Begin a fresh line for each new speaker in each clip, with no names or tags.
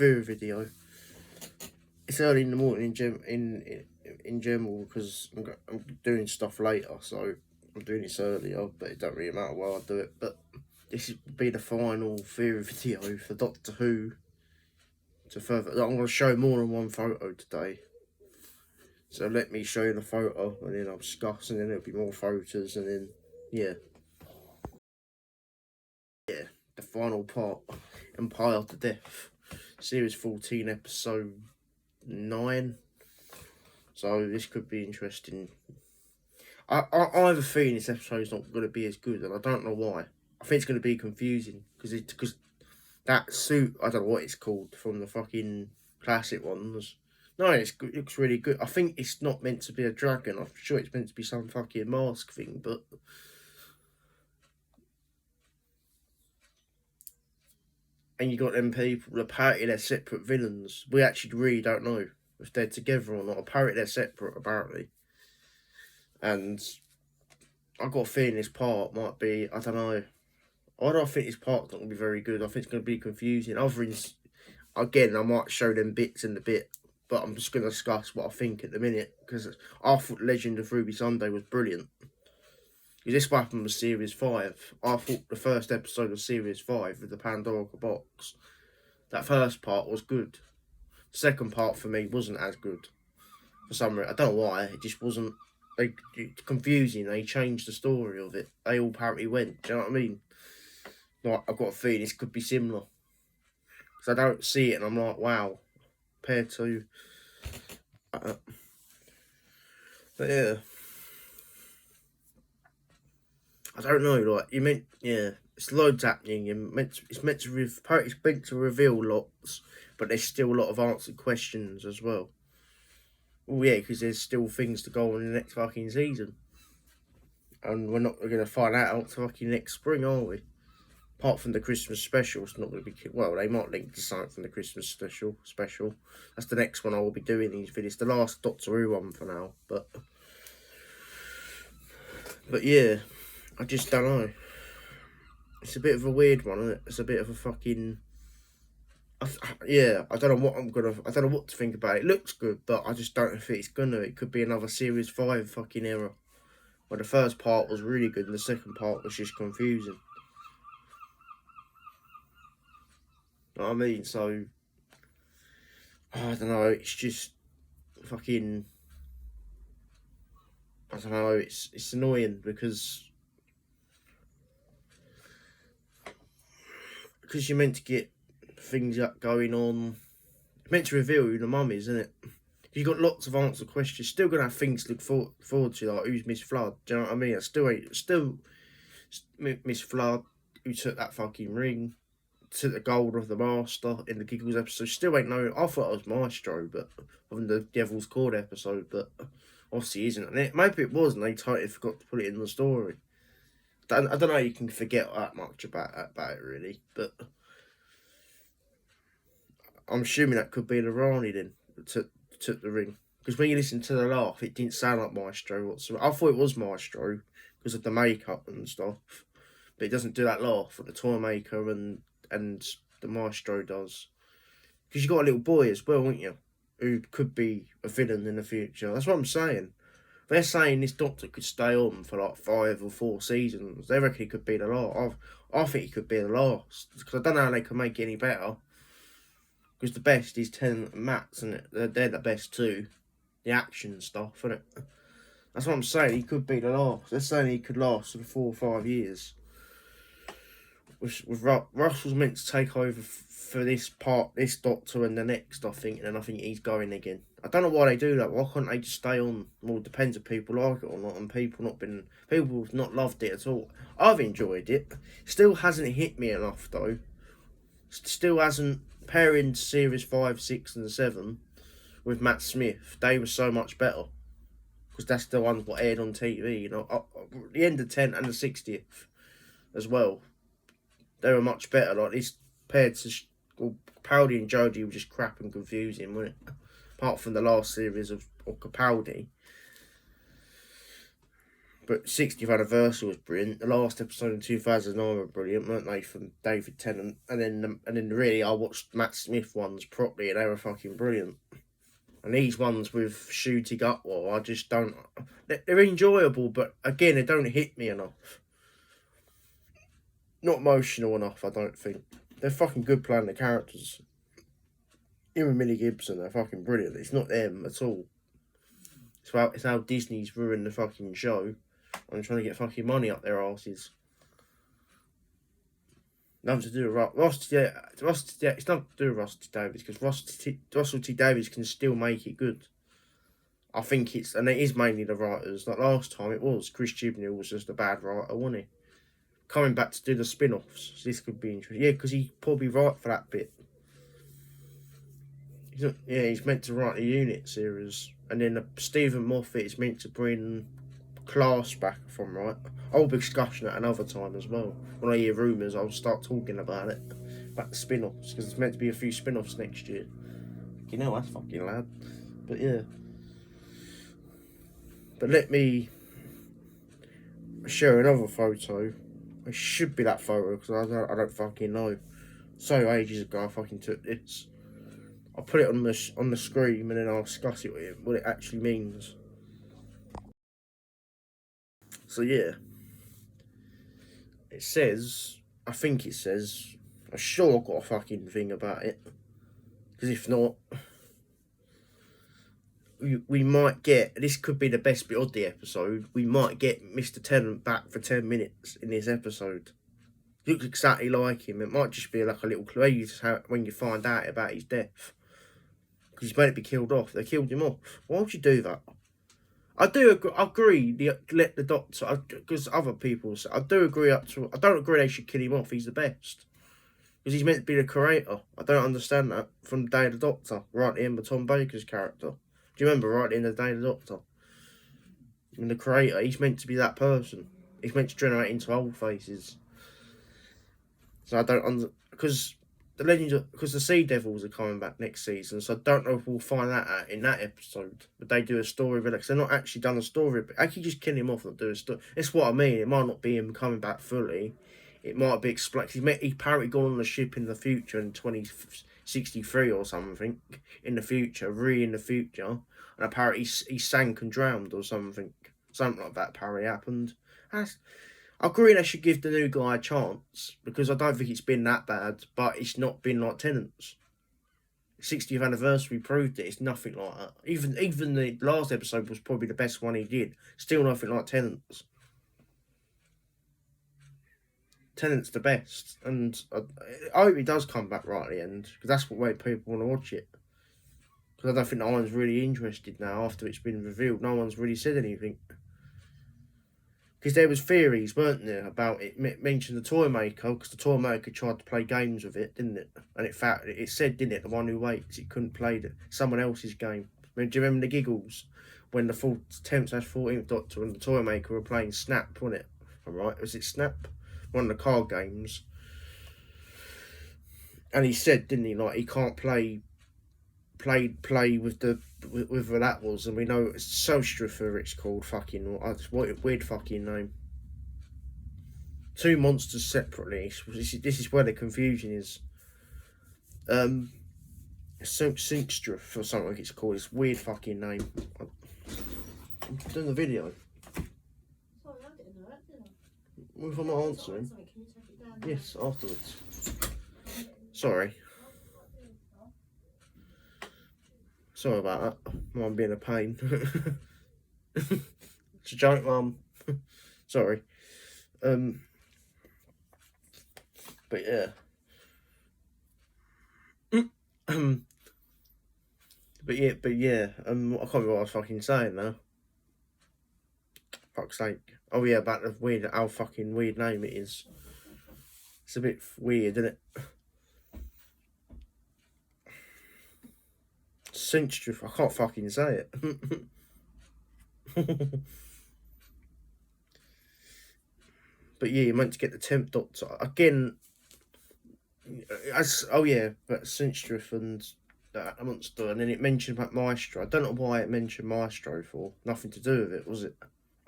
theory video. It's early in the morning in general because I'm doing stuff later, so I'm doing this earlier, but it don't really matter why I do it. But this will be the final theory video for Doctor Who. I'm going to show more than one photo today. So let me show you the photo, and then I'll discuss, and then there'll be more photos, and then, yeah. Yeah, the final part, Empire to Death. Series 14, episode 9. So this could be interesting. I have a feeling this episode's not going to be as good, and I don't know why. I think it's going to be confusing, because that suit, I don't know what it's called, from the fucking classic ones. No, it looks really good. I think it's not meant to be a dragon. I'm sure it's meant to be some fucking mask thing, but... And you got them people, apparently they're separate villains. We actually really don't know if they're together or not. Apparently they're separate, apparently. And I've got a feeling this part might be, I don't know. I don't think this part's not going to be very good. I think it's going to be confusing. Again, I might show them bits in a bit. But I'm just going to discuss what I think at the minute. Because I thought Legend of Ruby Sunday was brilliant. Because this happened with Series 5. I thought the first episode of Series 5 with the Pandora box, that first part was good. The second part for me wasn't as good. For some reason. I don't know why. It just wasn't confusing. They changed the story of it. They all apparently went. Do you know what I mean? Like, I've got a feeling this could be similar. Because I don't see it and I'm like, wow. Compared to... but yeah. I don't know, like, it's loads happening. It's meant to reveal lots, but there's still a lot of answered questions as well. Well, yeah, because there's still things to go on in the next fucking season. And we're not going to find out until fucking next spring, are we? Apart from the Christmas special, it's not going to be... Well, they might link to something from the Christmas special. That's the next one I will be doing these videos. The last Doctor Who one for now, but yeah, I just don't know. It's a bit of a weird one, isn't it? It's a bit of a fucking... yeah, I don't know what to think about it. It looks good, but I just don't know if it's gonna. It could be another Series 5 fucking error. Where the first part was really good and the second part was just confusing. You know what I mean? So, I don't know, it's just fucking... I don't know, it's annoying because you're meant to get things up going on. You're meant to reveal who the mum is, isn't it? You've got lots of answered questions. Still gonna have things to look forward to, like who's Miss Flood. Do you know what I mean? Still Miss Flood, who took that fucking ring, took the gold of the Master in the Giggles episode. Still ain't know. I thought it was Maestro, but on the Devil's Cord episode, but obviously isn't. And maybe it was, and they totally forgot to put it in the story. I don't know. You can forget that much about it really, but I'm assuming that could be the Rani then that took the ring. Because when you listen to the laugh, it didn't sound like Maestro whatsoever. I thought it was Maestro because of the makeup and stuff, but it doesn't do that laugh that the toy maker and the Maestro does. Because you got a little boy as well, haven't you, who could be a villain in the future. That's what I'm saying. They're saying this Doctor could stay on for like 5 or 4 seasons. They reckon he could be the last. I think he could be the last. Because I don't know how they can make it any better. Because the best is Tennant and Matt's, and they're the best too. The action stuff, isn't it? That's what I'm saying. He could be the last. They're saying he could last for 4 or 5 years. With Russell's meant to take over for this Doctor and the next, I think, and then I think he's going again. I don't know why they do that. Why can't they just stay on? Well, it depends if people like it or not, and people have not loved it at all. I've enjoyed it. Still hasn't hit me enough though. Still hasn't. Pairing Series 5, 6 and 7 with Matt Smith, they were so much better. Because that's the ones what aired on TV, you know. The end of 10 and the 60th as well. They were much better. Like this paired to... Capaldi and Jodie were just crap and confusing, weren't it? Apart from the last series of Capaldi. But 60th anniversary was brilliant. The last episode in 2009 were brilliant, weren't they? From David Tennant, and then really I watched Matt Smith ones properly, and they were fucking brilliant. And these ones with shooting up, well, I just don't. They're enjoyable, but again, they don't hit me enough. Not emotional enough, I don't think. They're fucking good playing the characters. Him and Millie Gibson, they're fucking brilliant. It's not them at all. It's how Disney's ruined the fucking show. I'm trying to get fucking money up their asses. Nothing to do with Rusty. It's nothing to do with Rusty Davies, because Russell T Davies can still make it good. I think it is mainly the writers. Like last time, it was Chris Chibnall was just a bad writer, wasn't he? Coming back to do the spin-offs, so this could be interesting. Yeah, because he probably right for that bit. He's meant to write the Unit series, and then Stephen Moffat is meant to bring Class back, if I'm right. I'll be discussing it another time as well. When I hear rumours, I'll start talking about it, about the spin-offs, because there's meant to be a few spin-offs next year. You know, that's fucking loud. But yeah. But let me share another photo. It should be that photo, because I don't fucking know. So ages ago I fucking took this. I'll put it on the screen, and then I'll discuss it with him, what it actually means. So yeah, it says, I think it says, I'm sure I've got a fucking thing about it, because if not, we might get, this could be the best bit of the episode, we might get Mr. Tennant back for 10 minutes in this episode. He looks exactly like him. It might just be like a little clue when you find out about his death. Because he's meant to be killed off. They killed him off. Why would you do that? I do agree. Let the Doctor, because other people say, I do agree I don't agree they should kill him off. He's the best, because he's meant to be the creator. I don't understand that from the Day of the Doctor, right at the end of Tom Baker's character. Do you remember right at the end of the Day of the Doctor? And the creator, he's meant to be that person. He's meant to generate into old faces. So I don't because the Sea Devils are coming back next season, so I don't know if we'll find that out in that episode. But they do a story of it, because they're not actually done a story. But I could just kill him off and do a story. That's what I mean. It might not be him coming back fully. It might be explained. He apparently gone on the ship in the future in 2063 or something. In the future, in the future, and apparently he sank and drowned or something. Something like that apparently happened. I agree they should give the new guy a chance, because I don't think it's been that bad, but it's not been like Tennant's. 60th anniversary proved it. It's nothing like that. Even the last episode was probably the best one he did. Still nothing like Tennant's. Tennant's the best, and I hope he does come back right at the end, because that's what way people want to watch it. Because I don't think no one's really interested now after it's been revealed. No one's really said anything. Because there was theories, weren't there, about it. Mentioned the toy maker, because the toy maker tried to play games with it, didn't it? And it said, didn't it, the one who waits, it couldn't play someone else's game. Do you remember the giggles when the 10th/14th Doctor and the toy maker were playing Snap, wasn't it? All right, was it Snap? One of the card games. And he said, didn't he, like he can't play with whether that was, and we know it's Solstrafer, it's called, fucking what a weird fucking name. Two monsters separately. This is where the confusion is. Sinkstruff or something like it's called. It's weird fucking name. I'm doing the video.
Sorry, I didn't know that, did I?
Well, if I'm not answering.
Sorry, can you take it down?
Yes, afterwards. Sorry. Sorry about that. Mum being a pain. It's a joke, Mum. Sorry. But yeah. But yeah. I can't remember what I was fucking saying now. Fuck's sake. Oh yeah, about how fucking weird name it is. It's a bit weird, isn't it? Cinstruff, I can't fucking say it. But yeah, you're meant to get the 10th Doctor again. But Cinstruff and that monster, and then it mentioned about Maestro. I don't know why it mentioned Maestro for. Nothing to do with it, was it?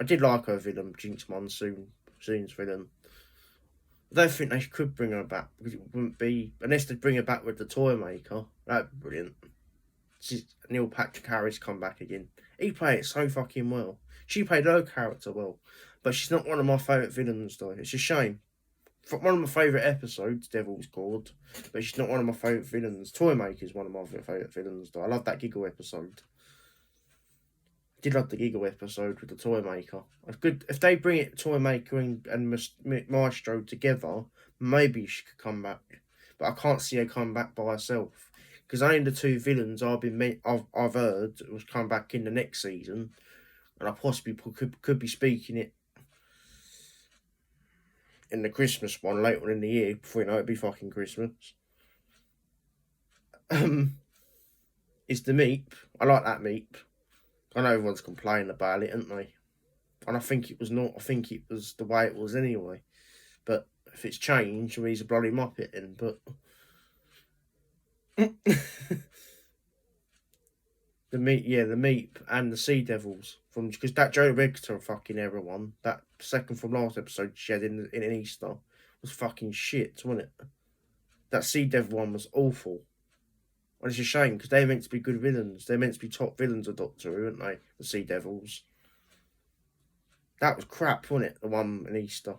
I did like her villain, Jinx Monsoon's villain. I don't think they could bring her back because it wouldn't be unless they bring her back with the toy maker. That'd be brilliant. Neil Patrick Harris come back again. He played it so fucking well. She played her character well, but she's not one of my favourite villains though. It's a shame. One of my favourite episodes, Devil's Court, but she's not one of my favourite villains. Toymaker's one of my favourite villains though. I love that Giggle episode. I did love the Giggle episode with the Toymaker. It's good if they bring it Toymaker and Maestro together. Maybe she could come back, but I can't see her come back by herself because only the two villains I've heard was come back in the next season, and I possibly could be speaking it in the Christmas one later in the year before you know it'd be fucking Christmas. Is the Meep. I like that Meep. I know everyone's complaining about it, aren't they? And I think it was not. I think it was the way it was anyway. But if it's changed, well, he's a bloody Muppet in. But the Meep and the Sea Devils from because that Joe Richter fucking error one, that second from last episode she had in an Easter was fucking shit, wasn't it? That Sea Devil one was awful. And it's a shame because they're meant to be good villains. They're meant to be top villains of Doctor Who, aren't they? The Sea Devils. That was crap, wasn't it? The one in Easter.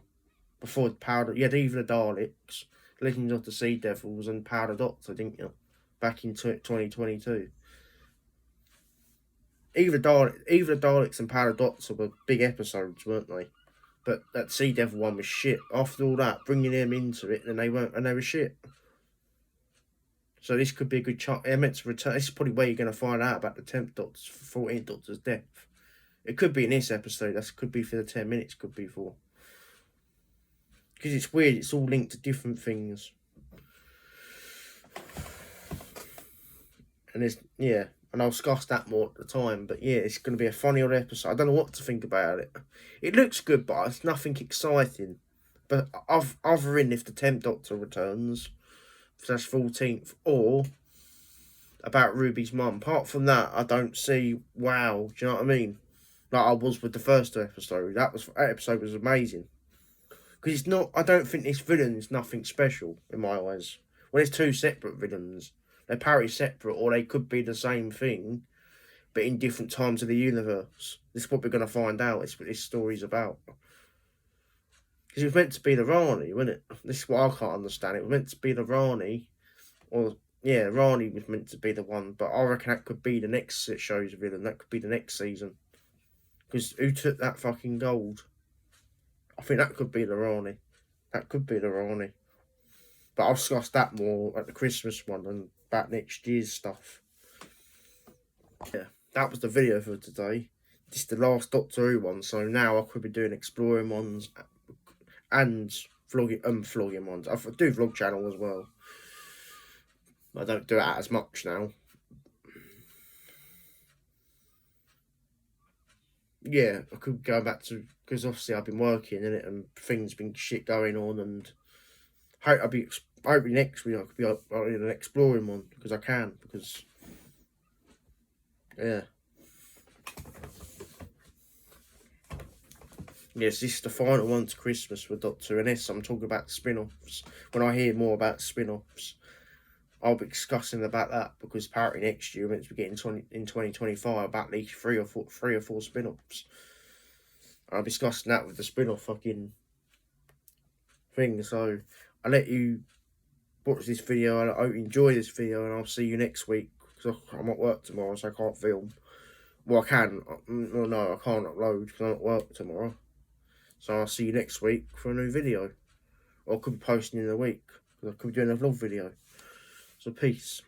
Before Powder, you had either the Daleks, Legends of the Sea Devils, and Powder Doctor, didn't you? Back in 2022. Either the Daleks and Powder Doctor were big episodes, weren't they? But that Sea Devil one was shit. After all that, bringing them into it, and they were shit. So this could be a good chance. They're meant to return. This is probably where you're going to find out about the 10th Doctor's, 14th Doctor's death. It could be in this episode. That could be for the 10 minutes. Could be for. Because it's weird. It's all linked to different things. And and I'll discuss that more at the time. But yeah, it's going to be a funny old episode. I don't know what to think about it. It looks good, but it's nothing exciting. But other than if the 10th Doctor returns. That's 14th, or about Ruby's mum. Apart from that, I don't see. Wow, do you know what I mean? Like I was with the first episode. That episode was amazing because it's not. I don't think this villain is nothing special in my eyes. Well, it's two separate villains. They're apparently separate, or they could be the same thing, but in different times of the universe. This is what we're going to find out. It's what this story's about. Because it was meant to be the Rani, wasn't it? This is what I can't understand. It was meant to be the Rani. Rani was meant to be the one. But I reckon that could be the next show's villain. That could be the next season. Because who took that fucking gold? I think that could be the Rani. That could be the Rani. But I'll discuss that more at the Christmas one and about next year's stuff. Yeah, that was the video for today. This is the last Doctor Who one. So now I could be doing exploring ones and vlogging ones. I do vlog channel as well. I don't do it as much now. Yeah, I could go back to because obviously I've been working in it and things been shit going on, and hopefully next week I could be in an exploring one because I can yeah. Yes, this is the final one to Christmas for Doctor Who. I'm talking about spin-offs. When I hear more about spin-offs, I'll be discussing about that because apparently next year we're meant to be getting in 2025 about at least three or four spin-offs. I'll be discussing that with the spin-off fucking thing. So I'll let you watch this video. I hope you enjoy this video, and I'll see you next week because I'm at work tomorrow, so I can't film. Well, I can. Well, no, I can't upload because I'm at work tomorrow. So I'll see you next week for a new video. Or I could be posting in a week because I could be doing a vlog video. So peace.